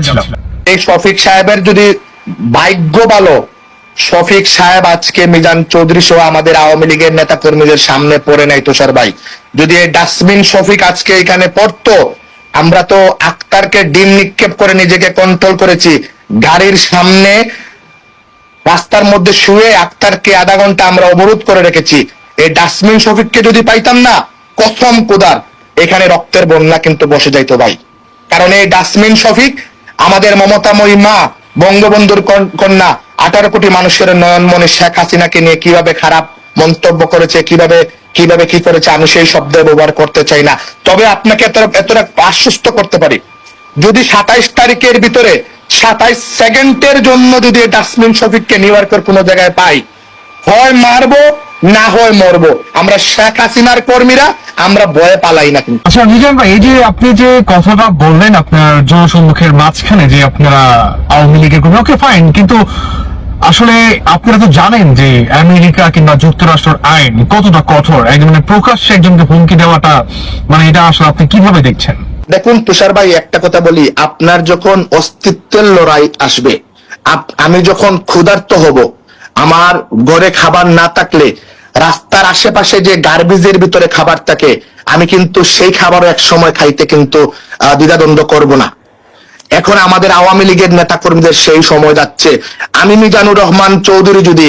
যাচ্ছিলাম। এই শফিক সাহেবের যদি ভাগ্য ভালো, শফিক সাহেব আজকে মিজান চৌধুরী সহ আমাদের আওয়ামী লীগের নেতা কর্মীদের সামনে পড়ে নাই তুষার ভাই। যদি এই ডাস্টবিন শফিক আজকে এখানে পড়তো, আমরা তো আক্তারকে ডিম নিক্ষেপ করে নিজেকে কন্ট্রোল করেছি। গাড়ির সামনে রাস্তার মধ্যে শুয়ে আক্তারকে আধা ঘন্টা আমরা অবরোধ করে রেখেছি। এই ডাস্টবিন শফিককে যদি পাইতাম না, কসম খোদার এখানে রক্তের বন্যা কিন্তু বসে যাইতো ভাই। কারণ এই ডাস্টবিন শফিক আমাদের মমতাময়ী মা বঙ্গবন্ধুর কন্যা 18 কোটি মানুষের নয়নমণি শেখ হাসিনাকে নিয়ে কিভাবে খারাপ মন্তব্য করেছে, কিভাবে কিভাবে কি করেছে, আমি সেই শব্দ ব্যবহার করতে চাই না। তবে আপনাকে এতটা আশ্বস্ত করতে পারি, যদি 27 তারিখের ভিতরে 27 সেকেন্ডের জন্য যদি ডাস্টবিন শফিককে নিউ ইয়র্কের কোনো জায়গায় পাই, হয় মারবো না হয় মরবো। আমরা শেখ হাসিনার কর্মীরা, আমরা ভয়ে পালাই না। কিন্তু আচ্ছা মিজান ভাই, এই যে আপনি যে কথাটা বললেন আপনার জনসম্মুখের মাঝখানে যে আপনারা আওয়ামী লীগের কর্মী, ওকে ফাইন, কিন্তু আসলে আপনারা তো জানেন যে আমেরিকা কিংবা যুক্তরাষ্ট্রের আইন কতটা কঠোর। একদম মানে প্রকাশ্যে একজনকে হুমকি দেওয়াটা, মানে এটা আসলে আপনি কিভাবে দেখছেন? দেখুন তুষার ভাই, একটা কথা বলি, আপনার যখন অস্তিত্বের লড়াই আসবে, আমি যখন ক্ষুধার্ত হব, আমার ঘরে খাবার না থাকলে রাস্তার আশেপাশে যে গার্বেজের ভিতরে খাবার থাকে, আমি কিন্তু সেই খাবারও এক সময় খাইতে কিন্তু দ্বিধাদ্বন্দ্ব করব না। এখন আমাদের আওয়ামী লীগের নেতা কর্মীদের সেই সময় যাচ্ছে। আমি মিজানুর রহমান চৌধুরী যদি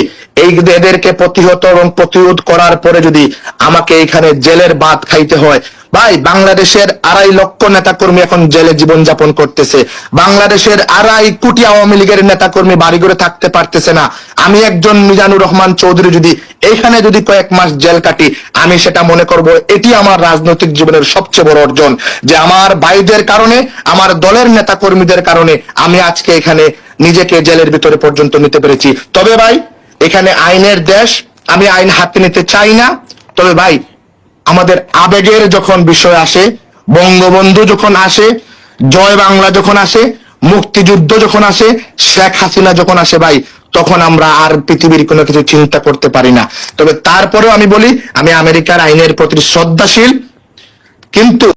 এদেরকে প্রতিহত এবং প্রতিরোধ করার পরে যদি আমাকে এখানে জেলের ভাত খাইতে হয়, ভাই বাংলাদেশের 2.5 লক্ষ নেতা কর্মী এখন জেলে জীবন যাপন করতেছে। বাংলাদেশের 2.5 কোটি আওয়ামী লীগের নেতা কর্মী বাড়ি ঘরে থাকতে পারতেছে না। আমি একজন মিজানুর রহমান চৌধুরী যদি এইখানে যদি কয়েক মাস জেল কাটি, আমি সেটা মনে করব এটি আমার রাজনৈতিক জীবনের সবচেয়ে বড় অর্জন, যে আমার ভাইদের কারণে, আমার দলের নেতা কর্মীদের কারণে আমি আজকে এখানে নিজেকে জেলের ভিতরে পর্যন্ত নিতে পেরেছি। তবে ভাই, এখানে আইনের দেশ, আমি আইন হাতে নিতে চাই না। তবে ভাই, আমাদের আবেগের যখন বিষয় আসে, বঙ্গবন্ধু যখন আসে, জয় বাংলা যখন আসে, মুক্তিযুদ্ধ যখন আসে, শেখ হাসিনা যখন আসে ভাই, তখন আমরা আর পৃথিবীর কোনো কিছু চিন্তা করতে পারি না। তবে তারপরেও আমি বলি, আমি আমেরিকার আইনের প্রতি শ্রদ্ধাশীল, কিন্তু